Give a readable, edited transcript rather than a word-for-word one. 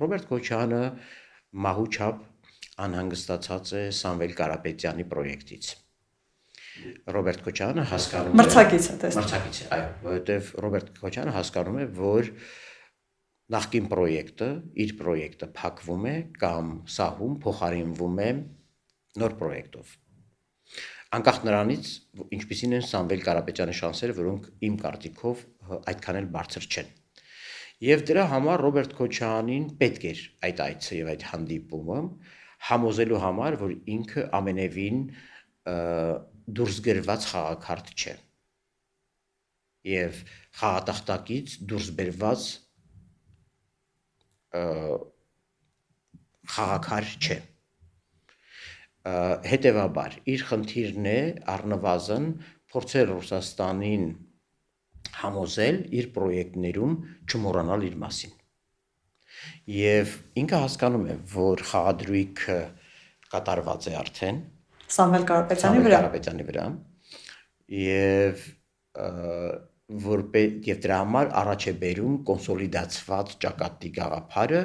Ռոբերտ Քոչյանը մահուչափ անհանգստացած է Սամվել Կարապետյանի պրոյեկտից։ Ռոբերտ Քոչյանը հասկանում է մրցակից է, այո, որովհետև Ռոբերտ Քոչյանը հասկանում է, որ նախկին պրոյեկտը, իր պրոյեկտը փակվում է կամ սահում փոխարինվում է նոր պրոյեկտով։ Անկախ նրանից, ինչպիսին են Սամվել Կարապետյանի շանսերը, որոնք իմ կարծիքով այդքան էլ բարձր չեն։ Եվ դրա համար Ռոբերտ Քոչյանին պետք էր այդ այցը եւ այդ հանդիպումը համոզելու համար, որ ինքը ամենևին դուրս գրված խաղաքարտ չէ եւ խաղատախտակից դուրս բերված խաղաքար չէ։ Հետևաբար իր խնդիրն է առնվազն փորձել Ռուսաստանին համոզել իր պրոյեկտներում չմոռանալ իր մասին։ Եվ ինքը հասկանում է, որ խաղադրույքը կատարված է արդեն Սամվել Կարապետյանի վրա եւ դրա համար առաջ է բերում կոնսոլիդացված ճակատի գաղափարը